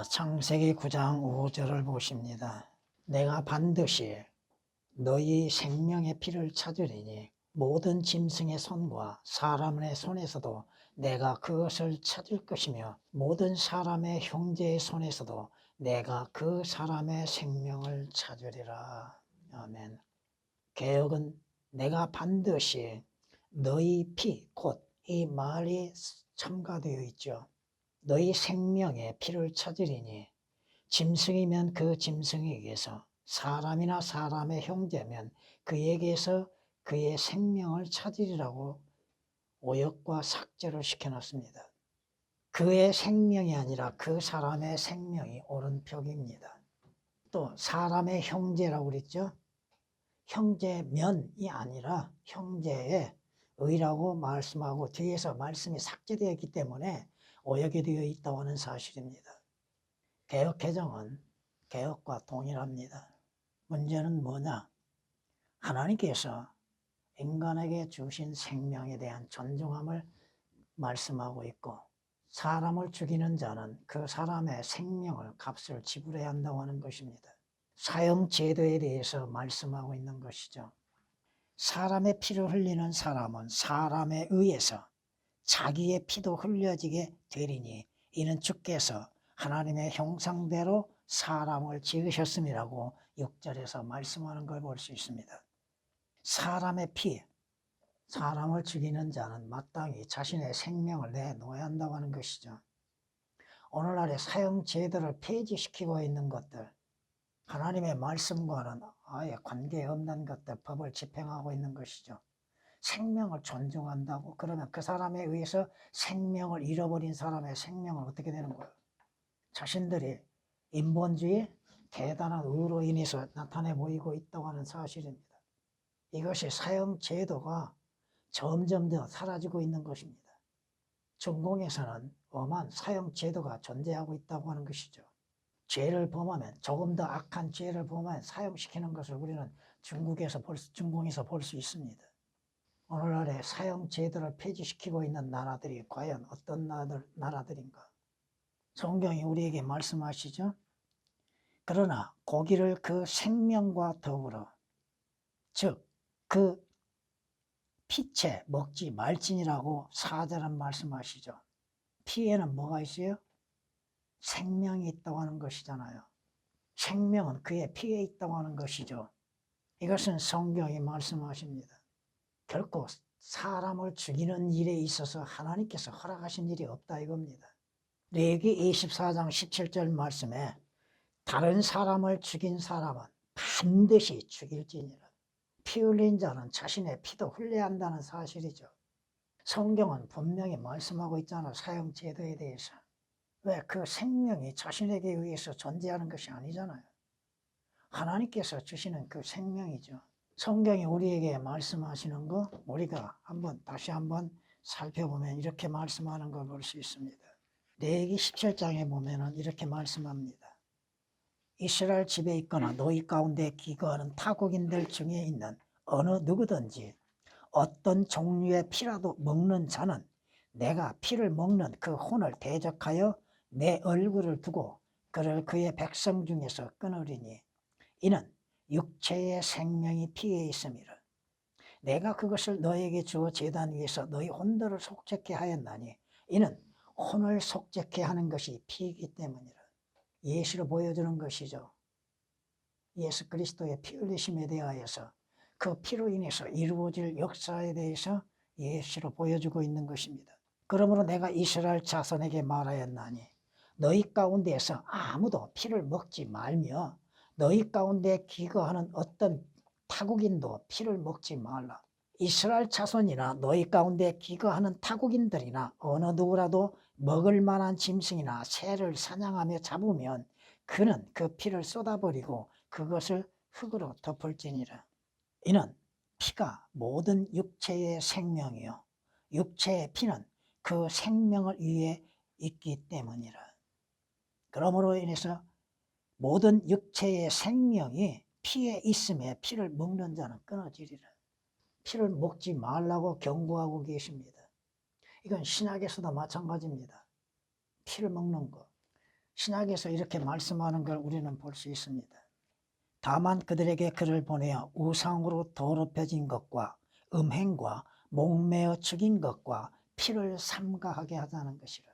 창세기 9장 5절을 보십니다. 내가 반드시 너희 생명의 피를 찾으리니 모든 짐승의 손과 사람의 손에서도 내가 그것을 찾을 것이며 모든 사람의 형제의 손에서도 내가 그 사람의 생명을 찾으리라. 아멘. 개역은 내가 반드시 너희 피, 곧 이 말이 첨가되어 있죠. 너희 생명의 피를 찾으리니 짐승이면 그 짐승에게서, 사람이나 사람의 형제면 그에게서 그의 생명을 찾으리라고 오역과 삭제를 시켜놨습니다. 그의 생명이 아니라 그 사람의 생명이 오른표기입니다. 또 사람의 형제라고 그랬죠. 형제면이 아니라 형제의 의라고 말씀하고 뒤에서 말씀이 삭제되어 있기 때문에 오역이 되어 있다고 하는 사실입니다. 개역 개정은 개역과 동일합니다. 문제는 뭐냐? 하나님께서 인간에게 주신 생명에 대한 존중함을 말씀하고 있고, 사람을 죽이는 자는 그 사람의 생명을 값을 지불해야 한다고 하는 것입니다. 사형 제도에 대해서 말씀하고 있는 것이죠. 사람의 피를 흘리는 사람은 사람에 의해서 자기의 피도 흘려지게 되리니 이는 주께서 하나님의 형상대로 사람을 지으셨음이라고 6절에서 말씀하는 걸 볼 수 있습니다. 사람의 피, 사람을 죽이는 자는 마땅히 자신의 생명을 내놓아야 한다고 하는 것이죠. 오늘날의 사형 제도를 폐지시키고 있는 것들, 하나님의 말씀과는 아예 관계없는 것들, 법을 집행하고 있는 것이죠. 생명을 존중한다고 그러면 그 사람에 의해서 생명을 잃어버린 사람의 생명은 어떻게 되는 거예요? 자신들이 인본주의 대단한 의로 인해서 나타내 보이고 있다고 하는 사실입니다. 이것이 사형 제도가 점점 더 사라지고 있는 것입니다. 중공에서는 엄한 사형 제도가 존재하고 있다고 하는 것이죠. 죄를 범하면, 조금 더 악한 죄를 범하면 사형시키는 것을 우리는 중공에서 볼 수 있습니다. 오늘날의 사형 제도를 폐지시키고 있는 나라들이 과연 어떤 나라들인가? 성경이 우리에게 말씀하시죠. 그러나 고기를 그 생명과 더불어, 즉 그 피채 먹지 말지니라고 4절은 말씀하시죠. 피에는 뭐가 있어요? 생명이 있다고 하는 것이잖아요. 생명은 그의 피에 있다고 하는 것이죠. 이것은 성경이 말씀하십니다. 결코 사람을 죽이는 일에 있어서 하나님께서 허락하신 일이 없다 이겁니다. 레위기 24장 17절 말씀에 다른 사람을 죽인 사람은 반드시 죽일지니라. 피 흘린 자는 자신의 피도 흘려야 한다는 사실이죠. 성경은 분명히 말씀하고 있잖아, 사형 제도에 대해서. 왜? 그 생명이 자신에게 의해서 존재하는 것이 아니잖아요. 하나님께서 주시는 그 생명이죠. 성경이 우리에게 말씀하시는 거 우리가 다시 한번 살펴보면 이렇게 말씀하는 걸 볼 수 있습니다. 레위기 17장에 보면은 이렇게 말씀합니다. 이스라엘 집에 있거나 너희 가운데 기거하는 타국인들 중에 있는 어느 누구든지 어떤 종류의 피라도 먹는 자는 내가 피를 먹는 그 혼을 대적하여 내 얼굴을 두고 그를 그의 백성 중에서 끊으리니 이는 육체의 생명이 피에 있음이라. 내가 그것을 너에게 주어 제단 위에서 너희 혼들을 속죄케 하였나니 이는 혼을 속죄케 하는 것이 피이기 때문이라. 예시로 보여주는 것이죠. 예수 그리스도의 피 흘리심에 대하여서 그 피로 인해서 이루어질 역사에 대해서 예시로 보여주고 있는 것입니다. 그러므로 내가 이스라엘 자손에게 말하였나니 너희 가운데에서 아무도 피를 먹지 말며 너희 가운데 기거하는 어떤 타국인도 피를 먹지 말라. 이스라엘 자손이나 너희 가운데 기거하는 타국인들이나 어느 누구라도 먹을 만한 짐승이나 새를 사냥하며 잡으면 그는 그 피를 쏟아버리고 그것을 흙으로 덮을지니라. 이는 피가 모든 육체의 생명이요 육체의 피는 그 생명을 위해 있기 때문이라. 그러므로 인해서 모든 육체의 생명이 피에 있음에 피를 먹는 자는 끊어지리라. 피를 먹지 말라고 경고하고 계십니다. 이건 신약에서도 마찬가지입니다. 피를 먹는 것. 신약에서 이렇게 말씀하는 걸 우리는 볼 수 있습니다. 다만 그들에게 그를 보내어 우상으로 더럽혀진 것과 음행과 목매어 죽인 것과 피를 삼가하게 하자는 것이라.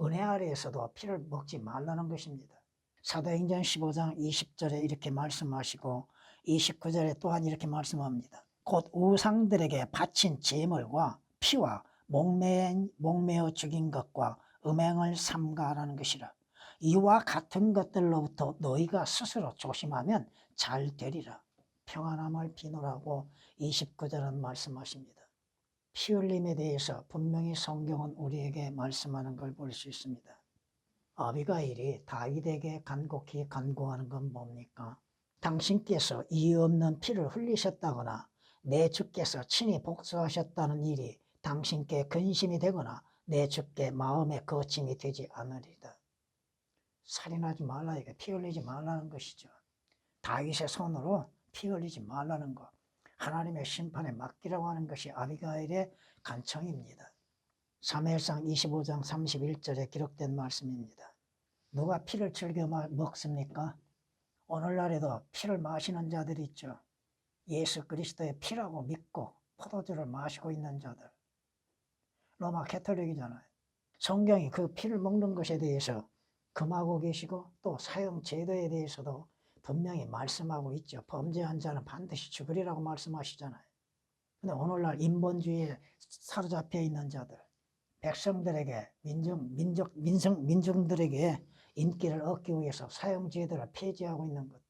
은혜 아래에서도 피를 먹지 말라는 것입니다. 사도행전 15장 20절에 이렇게 말씀하시고 29절에 또한 이렇게 말씀합니다. 곧 우상들에게 바친 제물과 피와 목매어 죽인 것과 음행을 삼가하라는 것이라. 이와 같은 것들로부터 너희가 스스로 조심하면 잘 되리라. 평안함을 비누라고 29절은 말씀하십니다. 피 흘림에 대해서 분명히 성경은 우리에게 말씀하는 걸 볼 수 있습니다. 아비가일이 다윗에게 간곡히 간구하는 건 뭡니까? 당신께서 이유 없는 피를 흘리셨다거나 내 주께서 친히 복수하셨다는 일이 당신께 근심이 되거나 내 주께 마음에 거침이 되지 않으리다. 살인하지 말라, 이게 피 흘리지 말라는 것이죠. 다윗의 손으로 피 흘리지 말라는 것, 하나님의 심판에 맡기라고 하는 것이 아비가일의 간청입니다. 사무엘상 25장 31절에 기록된 말씀입니다. 누가 피를 즐겨 먹습니까? 오늘날에도 피를 마시는 자들이 있죠. 예수 그리스도의 피라고 믿고 포도주를 마시고 있는 자들. 로마 캐톨릭이잖아요. 성경이 그 피를 먹는 것에 대해서 금하고 계시고 또 사형 제도에 대해서도 분명히 말씀하고 있죠. 범죄한 자는 반드시 죽으리라고 말씀하시잖아요. 근데 오늘날 인본주의에 사로잡혀 있는 자들, 백성들에게 민중들에게 인기를 얻기 위해서 사형 제도를 폐지하고 있는 것들.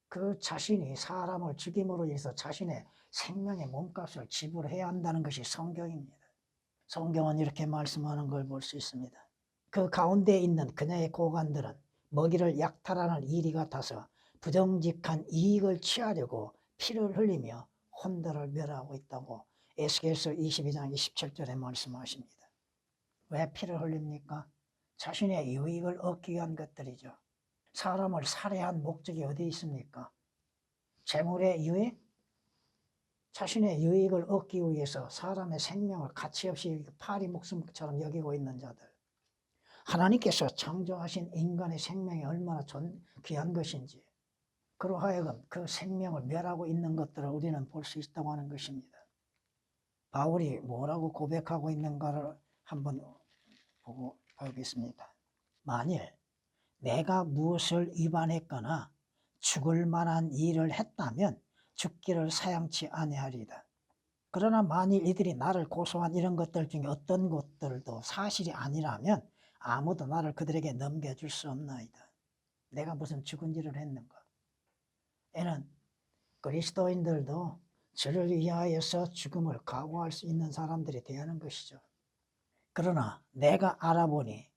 그 자신이 사람을 죽임으로 인해서 자신의 생명의 몸값을 지불해야 한다는 것이 성경입니다. 성경은 이렇게 말씀하는 걸 볼 수 있습니다. 그 가운데 있는 그녀의 고관들은 먹이를 약탈하는 일이 같아서 부정직한 이익을 취하려고 피를 흘리며 혼들을 멸하고 있다고 에스겔서 22장 27절에 말씀하십니다. 왜 피를 흘립니까? 자신의 유익을 얻기 위한 것들이죠. 사람을 살해한 목적이 어디 있습니까? 재물의 유익? 자신의 유익을 얻기 위해서 사람의 생명을 가치없이 파리 목숨처럼 여기고 있는 자들. 하나님께서 창조하신 인간의 생명이 얼마나 귀한 것인지 그러하여금 그 생명을 멸하고 있는 것들을 우리는 볼 수 있다고 하는 것입니다. 바울이 뭐라고 고백하고 있는가를 한번 보고 가겠습니다. 만일 내가 무엇을 위반했거나 죽을 만한 일을 했다면 죽기를 사양치 아니하리이다. 그러나 만일 이들이 나를 고소한 이런 것들 중에 어떤 것들도 사실이 아니라면 아무도 나를 그들에게 넘겨줄 수 없나이다. 내가 무슨 죽은 일을 했는가? 애는 그리스도인들도 저를 위하여서 죽음을 각오할 수 있는 사람들이 되는 것이죠. 그러나 내가 알아보니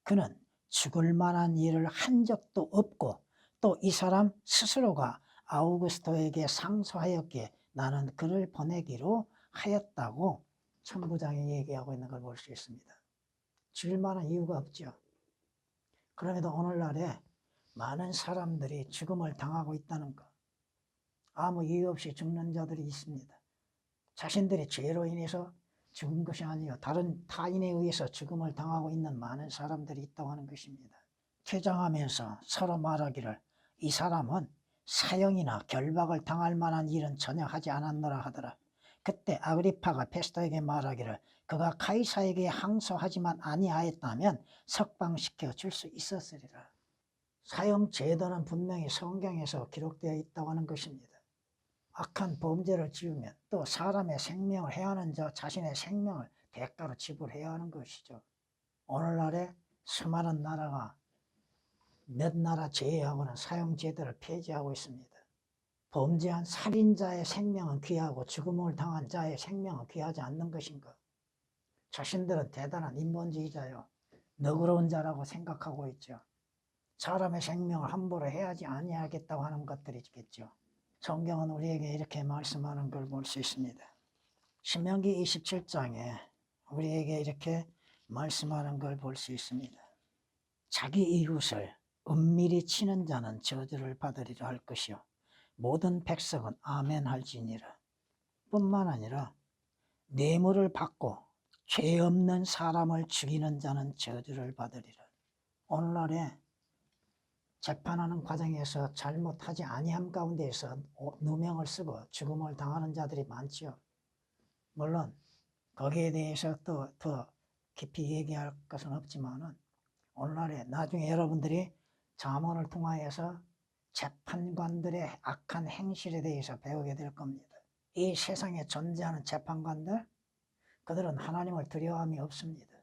그는 죽을 만한 일을 한 적도 없고 또 이 사람 스스로가 아우구스토에게 상소하였기에 나는 그를 보내기로 하였다고 천부장이 얘기하고 있는 걸 볼 수 있습니다. 죽을 만한 이유가 없죠. 그럼에도 오늘날에 많은 사람들이 죽음을 당하고 있다는 것. 아무 이유 없이 죽는 자들이 있습니다. 자신들이 죄로 인해서 죽은 것이 아니요 다른 타인에 의해서 죽음을 당하고 있는 많은 사람들이 있다고 하는 것입니다. 퇴장하면서 서로 말하기를 이 사람은 사형이나 결박을 당할 만한 일은 전혀 하지 않았노라 하더라. 그때 아그리파가 페스토에게 말하기를 그가 카이사에게 항소하지만 아니하였다면 석방시켜 줄 수 있었으리라. 사형 제도는 분명히 성경에서 기록되어 있다고 하는 것입니다. 악한 범죄를 지으면 또 사람의 생명을 해하는 자 자신의 생명을 대가로 지불해야 하는 것이죠. 오늘날에 수많은 나라가 몇 나라 제외하고는 사형 제도를 폐지하고 있습니다. 범죄한 살인자의 생명은 귀하고 죽음을 당한 자의 생명은 귀하지 않는 것인가? 자신들은 대단한 인본주의자요, 너그러운 자라고 생각하고 있죠. 사람의 생명을 함부로 해하지 아니하겠다고 하는 것들이 있겠죠. 성경은 우리에게 이렇게 말씀하는 걸 볼 수 있습니다. 신명기 27장에 우리에게 이렇게 말씀하는 걸 볼 수 있습니다. 자기 이웃을 은밀히 치는 자는 저주를 받으리라 할 것이요 모든 백성은 아멘 할지니라. 뿐만 아니라 뇌물을 받고 죄 없는 사람을 죽이는 자는 저주를 받으리라. 오늘날에 재판하는 과정에서 잘못하지 아니함 가운데에서 누명을 쓰고 죽음을 당하는 자들이 많지요. 물론 거기에 대해서 또 더 깊이 얘기할 것은 없지만은 오늘날에 나중에 여러분들이 잠언을 통하여서 재판관들의 악한 행실에 대해서 배우게 될 겁니다. 이 세상에 존재하는 재판관들, 그들은 하나님을 두려워함이 없습니다.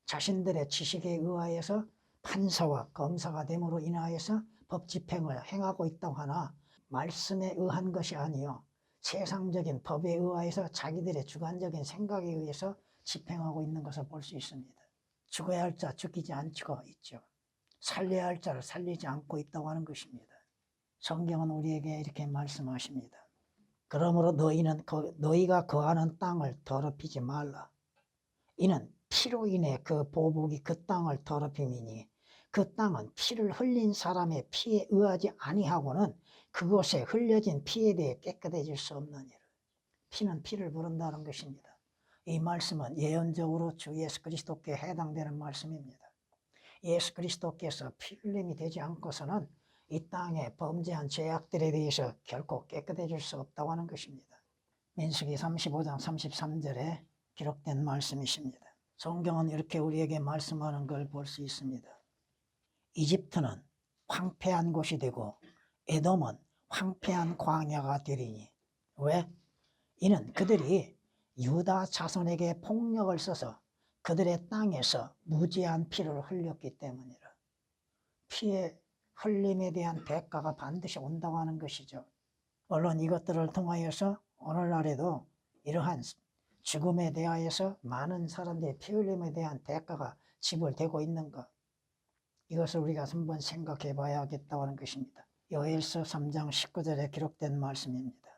자신들의 지식에 의하여서 판사와 검사가 됨으로 인하여서 법 집행을 행하고 있다고 하나 말씀에 의한 것이 아니요 세상적인 법에 의하여서 자기들의 주관적인 생각에 의해서 집행하고 있는 것을 볼 수 있습니다. 죽어야 할 자 죽이지 않고 있죠. 살려야 할 자를 살리지 않고 있다고 하는 것입니다. 성경은 우리에게 이렇게 말씀하십니다. 그러므로 너희가 거하는 땅을 더럽히지 말라. 이는 피로 인해 그 보복이 그 땅을 더럽힘이니 그 땅은 피를 흘린 사람의 피에 의하지 아니하고는 그곳에 흘려진 피에 대해 깨끗해질 수 없느니라. 피는 피를 부른다는 것입니다. 이 말씀은 예언적으로 주 예수 그리스도께 해당되는 말씀입니다. 예수 그리스도께서 피 흘림이 되지 않고서는 이 땅에 범죄한 죄악들에 대해서 결코 깨끗해질 수 없다고 하는 것입니다. 민수기 35장 33절에 기록된 말씀이십니다. 성경은 이렇게 우리에게 말씀하는 걸 볼 수 있습니다. 이집트는 황폐한 곳이 되고 에돔은 황폐한 광야가 되리니 왜? 이는 그들이 유다 자손에게 폭력을 써서 그들의 땅에서 무지한 피를 흘렸기 때문이라. 피의 흘림에 대한 대가가 반드시 온다고 하는 것이죠. 물론 이것들을 통하여서 오늘날에도 이러한 죽음에 대하여서 많은 사람들의 피 흘림에 대한 대가가 지불되고 있는 것, 이것을 우리가 한번 생각해 봐야겠다고 하는 것입니다. 요엘서 3장 19절에 기록된 말씀입니다.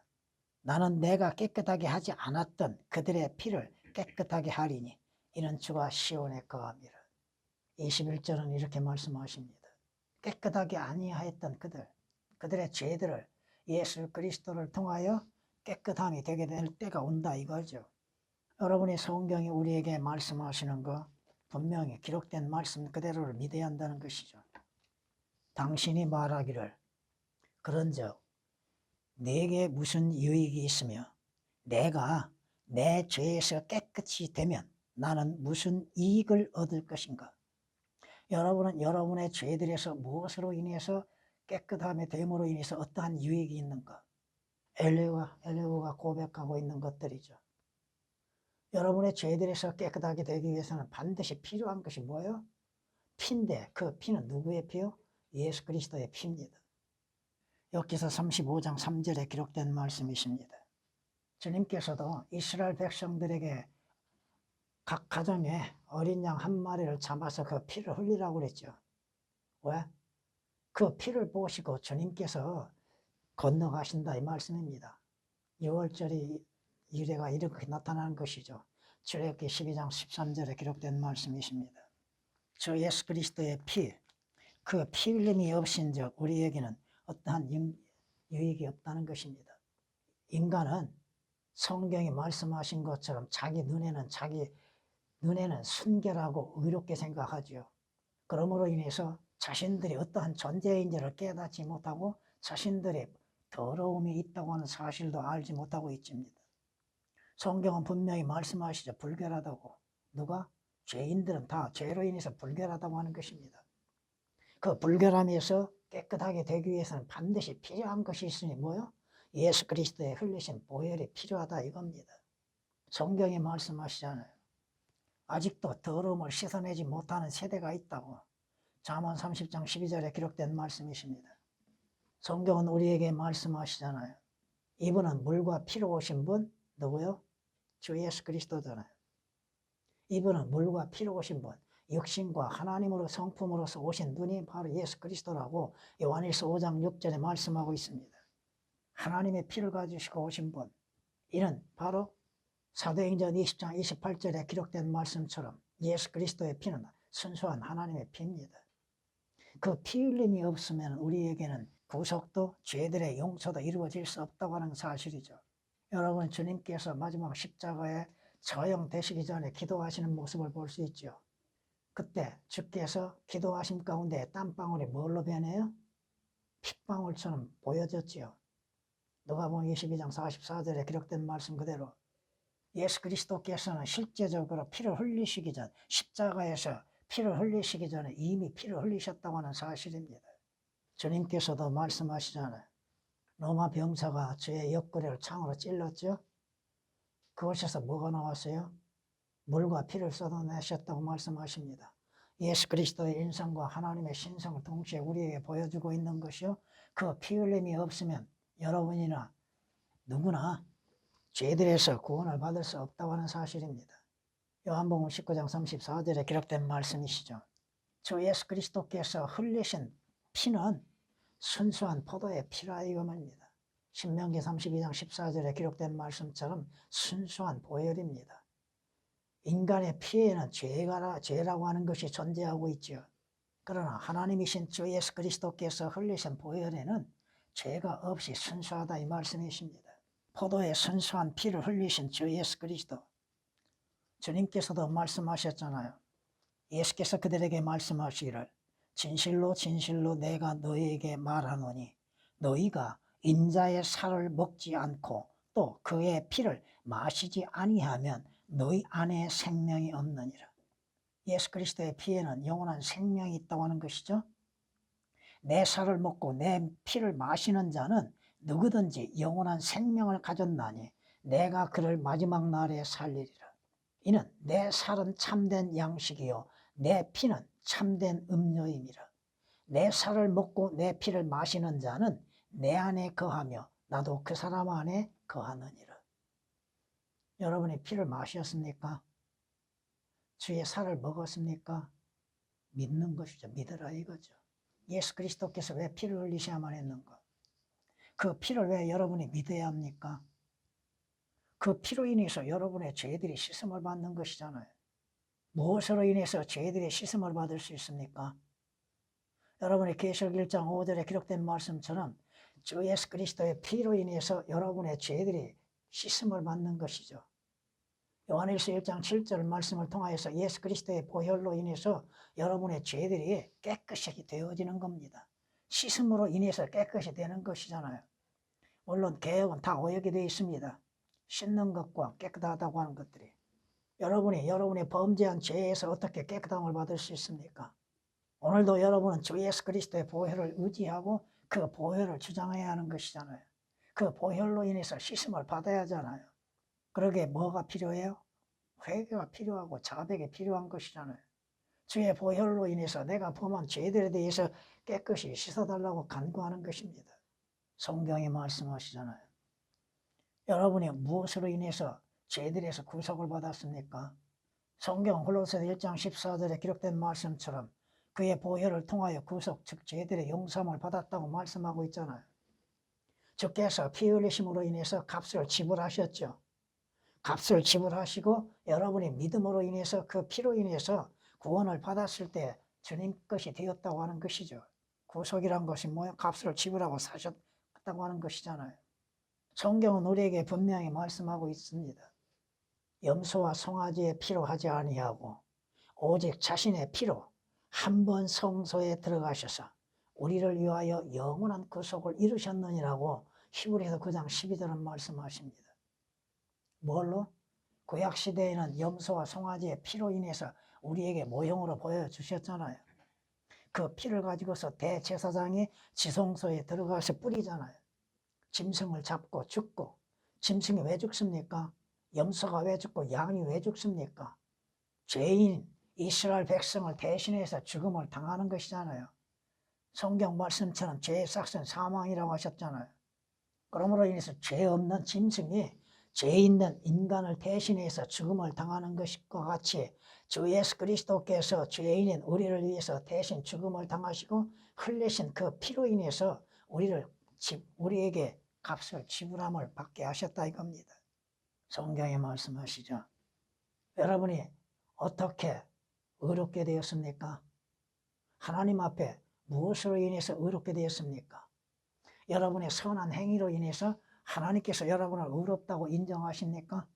나는 내가 깨끗하게 하지 않았던 그들의 피를 깨끗하게 하리니 이는 주가 시온에 거함이라. 21절은 이렇게 말씀하십니다. 깨끗하게 아니하였던 그들의 죄들을 예수 그리스도를 통하여 깨끗함이 되게 될 때가 온다 이거죠. 여러분이 성경이 우리에게 말씀하시는 거 분명히 기록된 말씀 그대로를 믿어야 한다는 것이죠. 당신이 말하기를 그런즉 내게 무슨 유익이 있으며 내가 내 죄에서 깨끗이 되면 나는 무슨 이익을 얻을 것인가? 여러분은 여러분의 죄들에서 무엇으로 인해서 깨끗함이 됨으로 인해서 어떠한 유익이 있는가? 엘리후가 고백하고 있는 것들이죠. 여러분의 죄들에서 깨끗하게 되기 위해서는 반드시 필요한 것이 뭐예요? 피인데 그 피는 누구의 피요? 예수 그리스도의 피입니다. 욥기서 35장 3절에 기록된 말씀이십니다. 주님께서도 이스라엘 백성들에게 각 가정에 어린 양 한 마리를 잡아서 그 피를 흘리라고 그랬죠. 왜? 그 피를 보시고 주님께서 건너가신다 이 말씀입니다. 6월절이 이래가 이렇게 나타나는 것이죠. 출애굽기 12장 13절에 기록된 말씀이십니다. 저 예수 그리스도의 피, 그 피 흘림이 없인즉 우리에게는 어떠한 유익이 없다는 것입니다. 인간은 성경이 말씀하신 것처럼 자기 눈에는 순결하고 의롭게 생각하죠. 그러므로 인해서 자신들이 어떠한 존재인지를 깨닫지 못하고 자신들의 더러움이 있다고 하는 사실도 알지 못하고 있습니다. 성경은 분명히 말씀하시죠. 불결하다고. 누가? 죄인들은 다 죄로 인해서 불결하다고 하는 것입니다. 그 불결함에서 깨끗하게 되기 위해서는 반드시 필요한 것이 있으니 뭐요? 예수 그리스도의 흘리신 보혈이 필요하다 이겁니다. 성경이 말씀하시잖아요. 아직도 더러움을 씻어내지 못하는 세대가 있다고. 잠언 30장 12절에 기록된 말씀이십니다. 성경은 우리에게 말씀하시잖아요. 이분은 물과 피로 오신 분 누구요? 주 예수 그리스도잖아요. 이분은 물과 피로 오신 분, 육신과 하나님으로 성품으로서 오신 분이 바로 예수 그리스도라고 요한일서 5장 6절에 말씀하고 있습니다. 하나님의 피를 가지시고 오신 분, 이는 바로 사도행전 20장 28절에 기록된 말씀처럼 예수 그리스도의 피는 순수한 하나님의 피입니다. 그 피 흘림이 없으면 우리에게는 구속도 죄들의 용서도 이루어질 수 없다고 하는 사실이죠. 여러분, 주님께서 마지막 십자가에 처형되시기 전에 기도하시는 모습을 볼 수 있죠. 그때 주께서 기도하심 가운데 땀방울이 뭘로 변해요? 핏방울처럼 보여졌지요. 누가복음 22장 44절에 기록된 말씀 그대로 예수 그리스도께서는 실제적으로 피를 흘리시기 전, 십자가에서 피를 흘리시기 전에 이미 피를 흘리셨다고 하는 사실입니다. 주님께서도 말씀하시잖아요. 로마 병사가 주의 옆구리를 창으로 찔렀죠. 그곳에서 뭐가 나왔어요? 물과 피를 쏟아내셨다고 말씀하십니다. 예수 그리스도의 인성과 하나님의 신성을 동시에 우리에게 보여주고 있는 것이요. 그 피 흘림이 없으면 여러분이나 누구나 죄들에서 구원을 받을 수 없다고 하는 사실입니다. 요한복음 19장 34절에 기록된 말씀이시죠. 주 예수 그리스도께서 흘리신 피는 순수한 포도의 피라 이거입니다. 신명기 32장 14절에 기록된 말씀처럼 순수한 보혈입니다. 인간의 피에는 죄라고 하는 것이 존재하고 있죠. 그러나 하나님이신 주 예수 그리스도께서 흘리신 보혈에는 죄가 없이 순수하다 이 말씀이십니다. 포도의 순수한 피를 흘리신 주 예수 그리스도. 주님께서도 말씀하셨잖아요. 예수께서 그들에게 말씀하시기를 진실로 진실로 내가 너희에게 말하노니 너희가 인자의 살을 먹지 않고 또 그의 피를 마시지 아니하면 너희 안에 생명이 없느니라. 예수 그리스도의 피에는 영원한 생명이 있다고 하는 것이죠. 내 살을 먹고 내 피를 마시는 자는 누구든지 영원한 생명을 가졌나니 내가 그를 마지막 날에 살리리라. 이는 내 살은 참된 양식이요 내 피는 참된 음료임이라. 내 살을 먹고 내 피를 마시는 자는 내 안에 거하며 나도 그 사람 안에 거하느니라. 여러분이 피를 마셨습니까? 주의 살을 먹었습니까? 믿는 것이죠. 믿으라 이거죠. 예수 그리스도께서 왜 피를 흘리셔야만 했는가? 그 피를 왜 여러분이 믿어야 합니까? 그 피로 인해서 여러분의 죄들이 씻음을 받는 것이잖아요. 무엇으로 인해서 죄들이 씻음을 받을 수 있습니까? 여러분의 계시록 1장 5절에 기록된 말씀처럼 주 예수 그리스도의 피로 인해서 여러분의 죄들이 씻음을 받는 것이죠. 요한일서 1장 7절 말씀을 통하여서 예수 그리스도의 보혈로 인해서 여러분의 죄들이 깨끗이 되어지는 겁니다. 씻음으로 인해서 깨끗이 되는 것이잖아요. 물론 개혁은 다 오역이 되어 있습니다. 씻는 것과 깨끗하다고 하는 것들이. 여러분이 범죄한 죄에서 어떻게 깨끗함을 받을 수 있습니까? 오늘도 여러분은 주 예수 그리스도의 보혈을 의지하고 그 보혈을 주장해야 하는 것이잖아요. 그 보혈로 인해서 씻음을 받아야 하잖아요. 그러게 뭐가 필요해요? 회개가 필요하고 자백이 필요한 것이잖아요. 주의 보혈로 인해서 내가 범한 죄들에 대해서 깨끗이 씻어달라고 간구하는 것입니다. 성경이 말씀하시잖아요. 여러분이 무엇으로 인해서 죄들에서 구속을 받았습니까? 성경 골로새 1장 14절에 기록된 말씀처럼 그의 보혈을 통하여 구속, 즉 죄들의 용서함을 받았다고 말씀하고 있잖아요. 주께서 피 흘리심으로 인해서 값을 지불하셨죠. 값을 지불하시고 여러분이 믿음으로 인해서 그 피로 인해서 구원을 받았을 때 주님 것이 되었다고 하는 것이죠. 구속이란 것이 뭐예요? 값을 지불하고 사셨다고 하는 것이잖아요. 성경은 우리에게 분명히 말씀하고 있습니다. 염소와 송아지의 피로 하지 아니하고 오직 자신의 피로 한 번 성소에 들어가셔서 우리를 위하여 영원한 구속을 이루셨느니라고 히브리서 9장 12절은 말씀하십니다. 뭘로? 구약시대에는 염소와 송아지의 피로 인해서 우리에게 모형으로 보여주셨잖아요. 그 피를 가지고서 대제사장이 지성소에 들어가서 뿌리잖아요. 짐승을 잡고 죽고. 짐승이 왜 죽습니까? 염소가 왜 죽고 양이 왜 죽습니까? 죄인 이스라엘 백성을 대신해서 죽음을 당하는 것이잖아요. 성경 말씀처럼 죄의 삭은 사망이라고 하셨잖아요. 그러므로 인해서 죄 없는 짐승이 죄 있는 인간을 대신해서 죽음을 당하는 것과 같이 주 예수 그리스도께서 죄인인 우리를 위해서 대신 죽음을 당하시고 흘리신 그 피로 인해서 우리에게 값을 지불함을 받게 하셨다 이겁니다. 성경에 말씀하시죠. 여러분이 어떻게 의롭게 되었습니까? 하나님 앞에 무엇으로 인해서 의롭게 되었습니까? 여러분의 선한 행위로 인해서 하나님께서 여러분을 의롭다고 인정하십니까?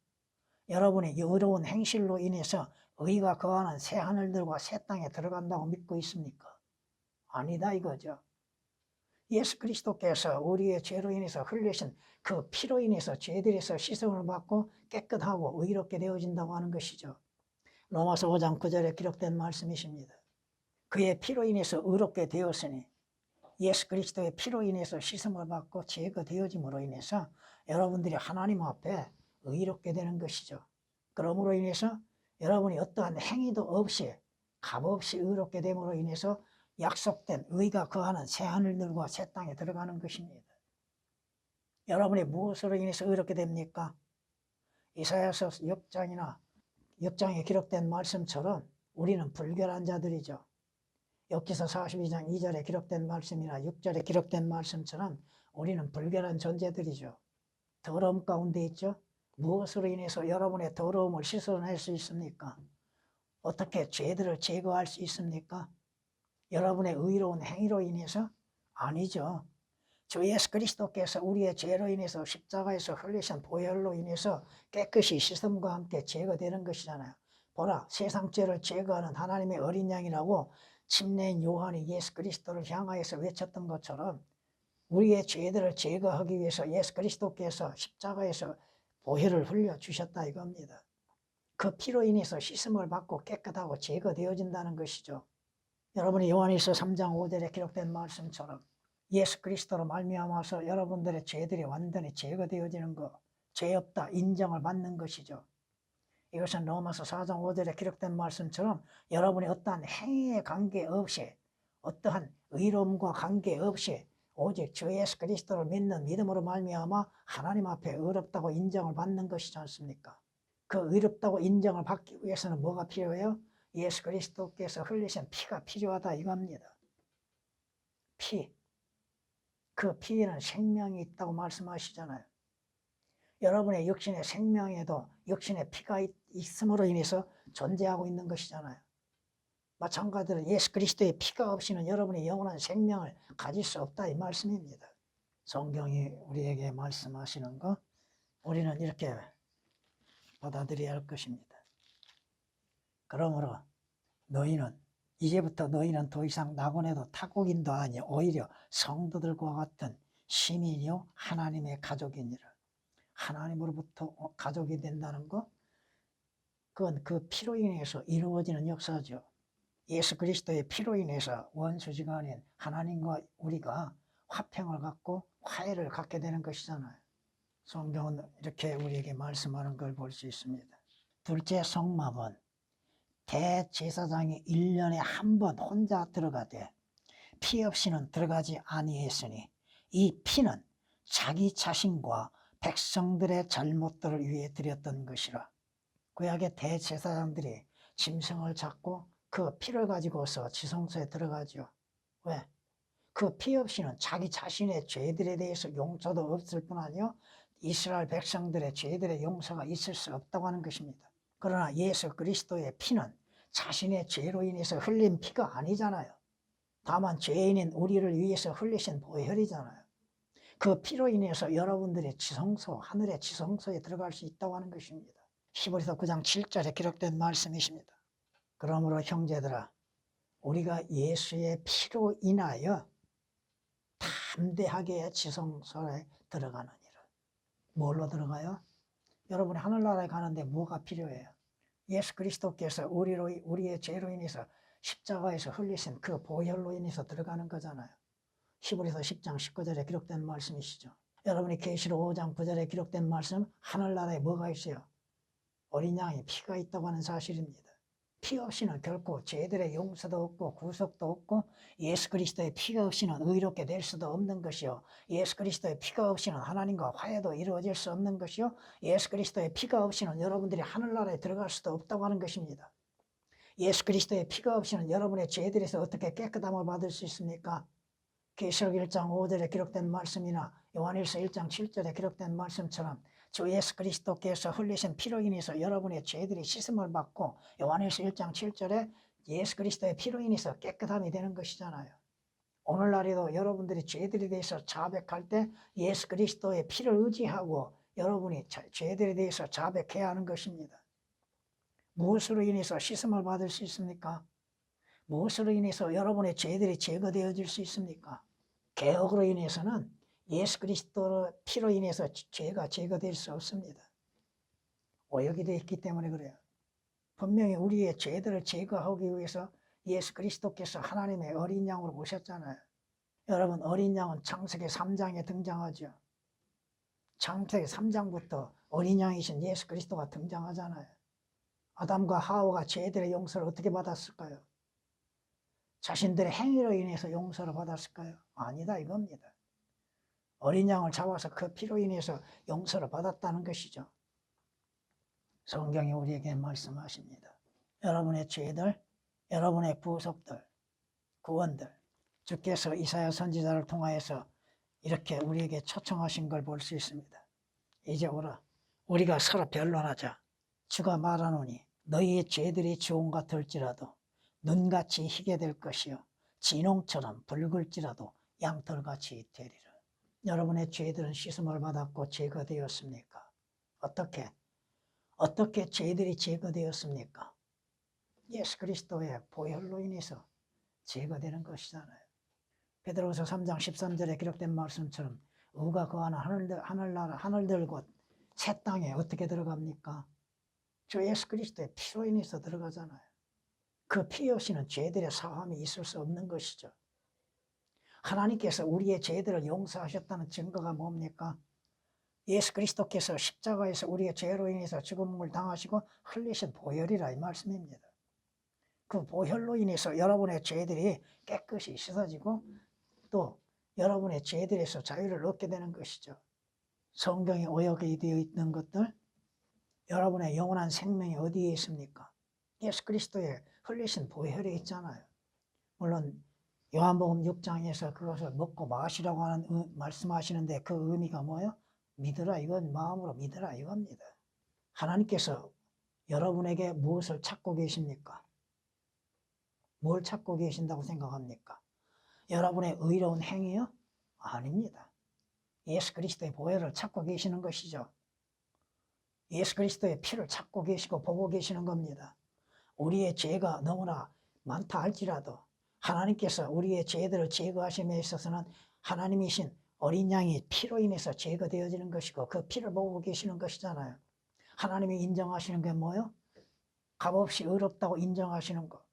여러분의 의로운 행실로 인해서 의가 거하는 새 하늘들과 새 땅에 들어간다고 믿고 있습니까? 아니다 이거죠. 예수 그리스도께서 우리의 죄로 인해서 흘리신 그 피로 인해서 죄들에서 씻음을 받고 깨끗하고 의롭게 되어진다고 하는 것이죠. 로마서 5장 9절에 기록된 말씀이십니다. 그의 피로 인해서 의롭게 되었으니 예수 그리스도의 피로 인해서 씻음을 받고 제거되어짐으로 인해서 여러분들이 하나님 앞에 의롭게 되는 것이죠. 그러므로 인해서 여러분이 어떠한 행위도 없이 값없이 의롭게 됨으로 인해서 약속된 의가 거하는 새 하늘들과 새 땅에 들어가는 것입니다. 여러분이 무엇으로 인해서 의롭게 됩니까? 이사야서 6장에 기록된 말씀처럼 우리는 불결한 자들이죠. 욥기서 42장 2절에 기록된 말씀이나 6절에 기록된 말씀처럼 우리는 불결한 존재들이죠. 더러움 가운데 있죠. 무엇으로 인해서 여러분의 더러움을 씻어낼 수 있습니까? 어떻게 죄들을 제거할 수 있습니까? 여러분의 의로운 행위로 인해서? 아니죠. 주 예수 그리스도께서 우리의 죄로 인해서 십자가에서 흘리신 보혈로 인해서 깨끗이 씻음과 함께 제거되는 것이잖아요. 보라, 세상 죄를 제거하는 하나님의 어린 양이라고 침례인 요한이 예수 그리스도를 향하여서 외쳤던 것처럼 우리의 죄들을 제거하기 위해서 예수 그리스도께서 십자가에서 보혈을 흘려주셨다 이겁니다. 그 피로 인해서 씻음을 받고 깨끗하고 제거되어진다는 것이죠. 여러분이 요한일서 3장 5절에 기록된 말씀처럼 예수 그리스도로 말미암아서 여러분들의 죄들이 완전히 제거되어지는 것, 죄 없다 인정을 받는 것이죠. 이것은 로마서 4장 5절에 기록된 말씀처럼 여러분이 어떠한 행위에 관계없이 어떠한 의로움과 관계없이 오직 주 예수 그리스도를 믿는 믿음으로 말미암아 하나님 앞에 의롭다고 인정을 받는 것이지 않습니까? 그 의롭다고 인정을 받기 위해서는 뭐가 필요해요? 예수 그리스도께서 흘리신 피가 필요하다 이겁니다. 피. 그 피에는 생명이 있다고 말씀하시잖아요. 여러분의 육신의 생명에도 육신의 피가 있음으로 인해서 존재하고 있는 것이잖아요. 마찬가지로 예수 그리스도의 피가 없이는 여러분의 영원한 생명을 가질 수 없다 이 말씀입니다. 성경이 우리에게 말씀하시는 거 우리는 이렇게 받아들여야 할 것입니다. 그러므로 이제부터 너희는 더 이상 낙원에도 타국인도 아니 오히려 성도들과 같은 시민이요 하나님의 가족이니라. 하나님으로부터 가족이 된다는 것, 그건 그 피로 인해서 이루어지는 역사죠. 예수 그리스도의 피로 인해서 원수지가 아닌 하나님과 우리가 화평을 갖고 화해를 갖게 되는 것이잖아요. 성경은 이렇게 우리에게 말씀하는 걸 볼 수 있습니다. 둘째 성막은 대제사장이 1년에 한 번 혼자 들어가되 피 없이는 들어가지 아니했으니 이 피는 자기 자신과 백성들의 잘못들을 위해 드렸던 것이라. 구약의 대제사장들이 짐승을 잡고 그 피를 가지고서 지성소에 들어가죠. 왜? 그 피 없이는 자기 자신의 죄들에 대해서 용서도 없을 뿐 아니요 이스라엘 백성들의 죄들의 용서가 있을 수 없다고 하는 것입니다. 그러나 예수 그리스도의 피는 자신의 죄로 인해서 흘린 피가 아니잖아요. 다만 죄인인 우리를 위해서 흘리신 보혈이잖아요. 그 피로 인해서 여러분들의 지성소, 하늘의 지성소에 들어갈 수 있다고 하는 것입니다. 히브리서 9장 7절에 기록된 말씀이십니다. 그러므로 형제들아, 우리가 예수의 피로 인하여 담대하게 지성소에 들어가느니라. 뭘로 들어가요? 여러분이 하늘나라에 가는데 뭐가 필요해요? 예수 그리스도께서 우리의 죄로 인해서 십자가에서 흘리신 그 보혈로 인해서 들어가는 거잖아요. 히브리서 10장 19절에 기록된 말씀이시죠. 여러분이 계시록 5장 9절에 기록된 말씀, 하늘나라에 뭐가 있어요? 어린 양의 피가 있다고 하는 사실입니다. 피 없이는 결코 죄들의 용서도 없고 구속도 없고 예수 그리스도의 피가 없이는 의롭게 될 수도 없는 것이요. 예수 그리스도의 피가 없이는 하나님과 화해도 이루어질 수 없는 것이요. 예수 그리스도의 피가 없이는 여러분들이 하늘나라에 들어갈 수도 없다고 하는 것입니다. 예수 그리스도의 피가 없이는 여러분의 죄들에서 어떻게 깨끗함을 받을 수 있습니까? 계시록 1장 5절에 기록된 말씀이나 요한일서 1장 7절에 기록된 말씀처럼 주 예수 그리스도께서 흘리신 피로 인해서 여러분의 죄들이 씻음을 받고 요한일서 1장 7절에 예수 그리스도의 피로 인해서 깨끗함이 되는 것이잖아요. 오늘날에도 여러분들이 죄들에 대해서 자백할 때 예수 그리스도의 피를 의지하고 여러분이 죄들에 대해서 자백해야 하는 것입니다. 무엇으로 인해서 씻음을 받을 수 있습니까? 무엇으로 인해서 여러분의 죄들이 제거되어질 수 있습니까? 개혁으로 인해서는 예수 그리스도의 피로 인해서 죄가 제거될 수 없습니다. 오역이 되어 있기 때문에 그래요. 분명히 우리의 죄들을 제거하기 위해서 예수 그리스도께서 하나님의 어린 양으로 오셨잖아요. 여러분, 어린 양은 창세기 3장에 등장하죠. 창세기 3장부터 어린 양이신 예수 그리스도가 등장하잖아요. 아담과 하와가 죄들의 용서를 어떻게 받았을까요? 자신들의 행위로 인해서 용서를 받았을까요? 아니다 이겁니다. 어린 양을 잡아서 그 피로 인해서 용서를 받았다는 것이죠. 성경이 우리에게 말씀하십니다. 여러분의 죄들, 여러분의 구속들, 구원들, 주께서 이사야 선지자를 통하여서 이렇게 우리에게 초청하신 걸 볼 수 있습니다. 이제 오라, 우리가 서로 변론하자. 주가 말하노니 너희의 죄들이 주홍 같을지라도 눈같이 희게 될 것이요 진홍처럼 붉을지라도 양털같이 되리라. 여러분의 죄들은 씻음을 받았고 제거되었습니까? 어떻게 죄들이 제거되었습니까? 예수 그리스도의 보혈로 인해서 제거되는 것이잖아요. 베드로후서 3장 13절에 기록된 말씀처럼 의가 거하는 하늘들 곧 새 땅에 어떻게 들어갑니까? 주 예수 그리스도의 피로 인해서 들어가잖아요. 그 피 없이는 죄들의 사함이 있을 수 없는 것이죠. 하나님께서 우리의 죄들을 용서하셨다는 증거가 뭡니까? 예수 그리스도께서 십자가에서 우리의 죄로 인해서 죽음을 당하시고 흘리신 보혈이라 이 말씀입니다. 그 보혈로 인해서 여러분의 죄들이 깨끗이 씻어지고 또 여러분의 죄들에서 자유를 얻게 되는 것이죠. 성경에 오역이 되어 있는 것들, 여러분의 영원한 생명이 어디에 있습니까? 예수 그리스도의 흘리신 보혈에 있잖아요. 물론 요한복음 6장에서 그것을 먹고 마시라고 하는 말씀하시는데 그 의미가 뭐예요? 믿으라, 이건 마음으로 믿으라 이겁니다. 하나님께서 여러분에게 무엇을 찾고 계십니까? 뭘 찾고 계신다고 생각합니까? 여러분의 의로운 행위요? 아닙니다. 예수 그리스도의 보혈을 찾고 계시는 것이죠. 예수 그리스도의 피를 찾고 계시고 보고 계시는 겁니다. 우리의 죄가 너무나 많다 할지라도 하나님께서 우리의 죄들을 제거하심에 있어서는 하나님이신 어린 양이 피로 인해서 제거되어지는 것이고 그 피를 보고 계시는 것이잖아요. 하나님이 인정하시는 게 뭐예요? 값없이 의롭다고 인정하시는 것.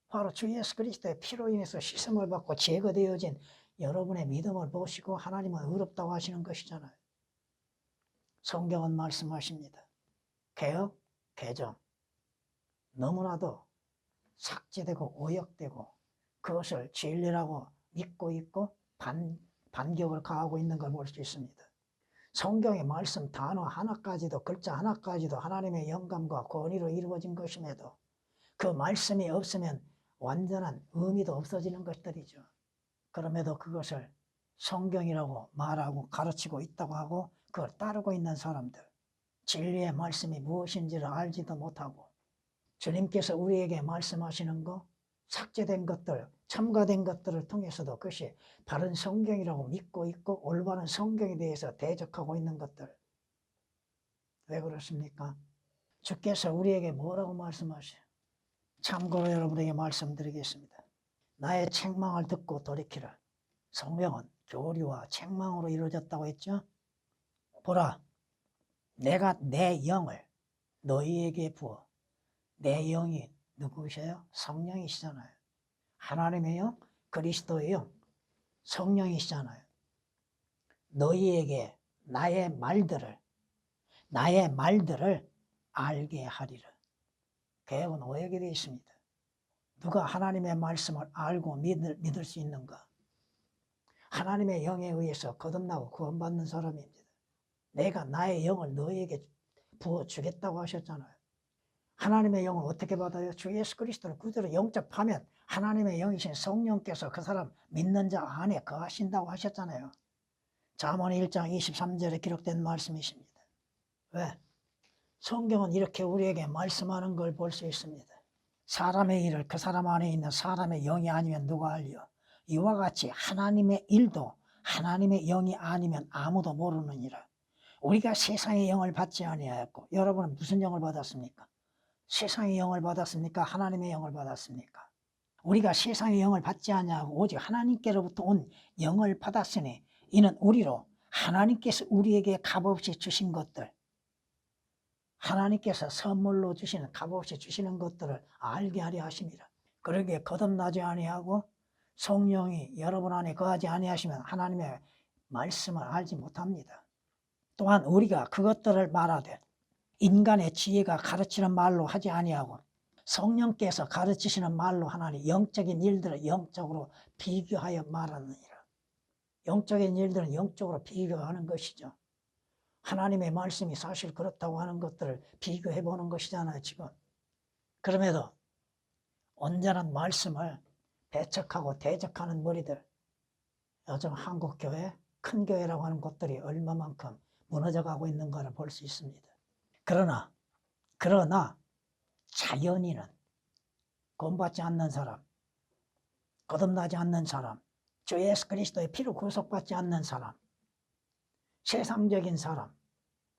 바로 주 예수 그리스도의 피로 인해서 씻음을 받고 제거되어진 여러분의 믿음을 보시고 하나님은 의롭다고 하시는 것이잖아요. 성경은 말씀하십니다. 개혁, 개정. 너무나도 삭제되고 오역되고 그것을 진리라고 믿고 있고 반격을 가하고 있는 걸 볼 수 있습니다. 성경의 말씀 단어 하나까지도 글자 하나까지도 하나님의 영감과 권위로 이루어진 것임에도 그 말씀이 없으면 완전한 의미도 없어지는 것들이죠. 그럼에도 그것을 성경이라고 말하고 가르치고 있다고 하고 그걸 따르고 있는 사람들, 진리의 말씀이 무엇인지를 알지도 못하고 주님께서 우리에게 말씀하시는 거, 삭제된 것들, 첨가된 것들을 통해서도 그것이 바른 성경이라고 믿고 있고 올바른 성경에 대해서 대적하고 있는 것들. 왜 그렇습니까? 주께서 우리에게 뭐라고 말씀하셔요? 참고로 여러분에게 말씀드리겠습니다. 나의 책망을 듣고 돌이키라. 성경은 교리와 책망으로 이루어졌다고 했죠? 보라, 내가 내 영을 너희에게 부어. 내 영이 누구셔요? 성령이시잖아요. 하나님의 영, 그리스도의 영, 성령이시잖아요. 너희에게 나의 말들을 알게 하리라. 개혁은 오역이 되어 있습니다. 누가 하나님의 말씀을 알고 믿을 수 있는가? 하나님의 영에 의해서 거듭나고 구원받는 사람입니다. 내가 나의 영을 너희에게 부어주겠다고 하셨잖아요. 하나님의 영을 어떻게 받아요? 주 예수 그리스도를 그대로 영접하면 하나님의 영이신 성령께서 그 사람 믿는 자 안에 거하신다고 하셨잖아요. 잠언 1장 23절에 기록된 말씀이십니다. 왜? 성경은 이렇게 우리에게 말씀하는 걸 볼 수 있습니다. 사람의 일을 그 사람 안에 있는 사람의 영이 아니면 누가 알려? 이와 같이 하나님의 일도 하나님의 영이 아니면 아무도 모르느니라. 우리가 세상의 영을 받지 아니하였고 여러분은 무슨 영을 받았습니까? 세상의 영을 받았습니까? 하나님의 영을 받았습니까? 우리가 세상의 영을 받지 아니하고 오직 하나님께로부터 온 영을 받았으니 이는 우리로 하나님께서 우리에게 값없이 주신 것들, 하나님께서 선물로 주시는 값없이 주시는 것들을 알게 하려 하십니다. 그러기에 거듭나지 아니하고 성령이 여러분 안에 거하지 아니하시면 하나님의 말씀을 알지 못합니다. 또한 우리가 그것들을 말하되 인간의 지혜가 가르치는 말로 하지 아니하고 성령께서 가르치시는 말로 하나니 영적인 일들을 영적으로 비교하여 말하느니라. 영적인 일들은 영적으로 비교하는 것이죠. 하나님의 말씀이 사실 그렇다고 하는 것들을 비교해 보는 것이잖아요, 지금. 그럼에도 온전한 말씀을 배척하고 대적하는 무리들, 요즘 한국교회, 큰 교회라고 하는 곳들이 얼마만큼 무너져 가고 있는가를 볼 수 있습니다. 그러나 자연인은 구원받지 않는 사람, 거듭나지 않는 사람, 주 예수 그리스도의 피로 구속받지 않는 사람, 세상적인 사람,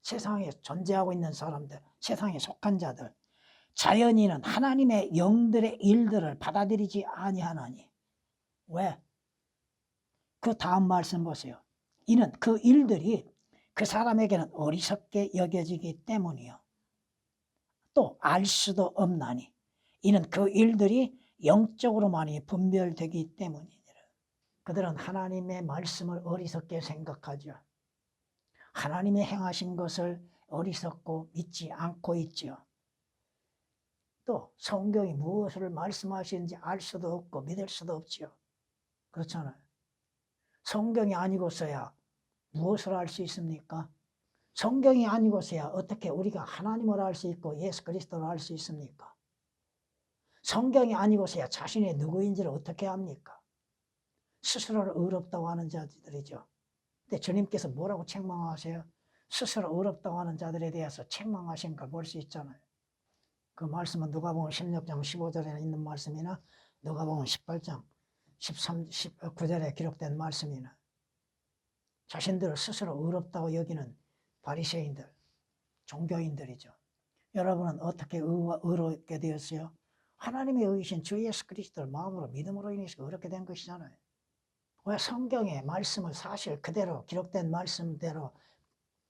세상에 존재하고 있는 사람들, 세상에 속한 자들, 자연인은 하나님의 영들의 일들을 받아들이지 아니하나니. 왜? 그 다음 말씀 보세요. 이는 그 일들이 그 사람에게는 어리석게 여겨지기 때문이요. 또 알 수도 없나니. 이는 그 일들이 영적으로만이 분별되기 때문이니라. 그들은 하나님의 말씀을 어리석게 생각하죠. 하나님의 행하신 것을 어리석고 믿지 않고 있죠. 또 성경이 무엇을 말씀하시는지 알 수도 없고 믿을 수도 없죠. 그렇잖아요. 성경이 아니고서야 무엇을 알 수 있습니까? 성경이 아니고서야 어떻게 우리가 하나님을 알 수 있고 예수 그리스도를 알 수 있습니까? 성경이 아니고서야 자신이 누구인지를 어떻게 압니까? 스스로를 의롭다고 하는 자들이죠. 근데 주님께서 뭐라고 책망하세요? 스스로 의롭다고 하는 자들에 대해서 책망하신 걸 볼 수 있잖아요. 그 말씀은 누가복음 16장 15절에 있는 말씀이나 누가복음 18장 19절에 기록된 말씀이나 자신들을 스스로 의롭다고 여기는 바리새인들, 종교인들이죠. 여러분은 어떻게 의롭게 되었어요? 하나님의 의이신 주 예수 그리스도를 마음으로 믿음으로 인해서 의롭게 된 것이잖아요. 왜 성경의 말씀을 사실 그대로 기록된 말씀대로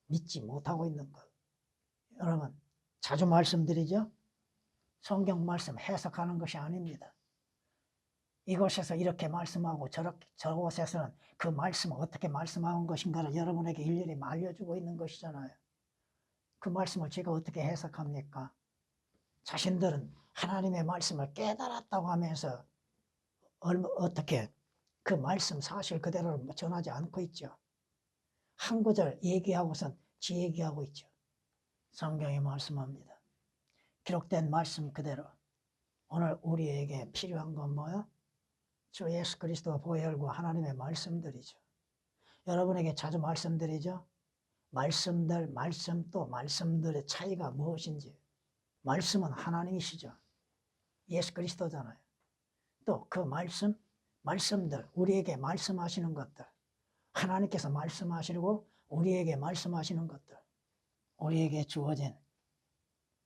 믿지 못하고 있는 것? 여러분, 자주 말씀드리죠? 성경 말씀 해석하는 것이 아닙니다. 이곳에서 이렇게 말씀하고 저곳에서는 그 말씀을 어떻게 말씀한 것인가를 여러분에게 일일이 알려주고 있는 것이잖아요. 그 말씀을 제가 어떻게 해석합니까? 자신들은 하나님의 말씀을 깨달았다고 하면서 어떻게 그 말씀 사실 그대로 전하지 않고 있죠. 한 구절 얘기하고선 지 얘기하고 있죠. 성경이 말씀합니다. 기록된 말씀 그대로. 오늘 우리에게 필요한 건 뭐야? 주 예수 그리스도 보혈과 하나님의 말씀들이죠. 여러분에게 자주 말씀드리죠. 말씀 또 말씀들의 차이가 무엇인지. 말씀은 하나님이시죠. 예수 그리스도잖아요. 또 그 말씀들, 우리에게 말씀하시는 것들, 하나님께서 말씀하시고 우리에게 말씀하시는 것들, 우리에게 주어진,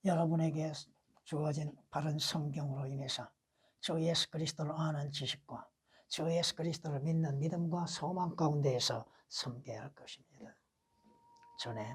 여러분에게 주어진 바른 성경으로 인해서 주 예수 그리스도를 아는 지식과 주 예수 그리스도를 믿는 믿음과 소망 가운데에서 섬겨야 할 것입니다. 전에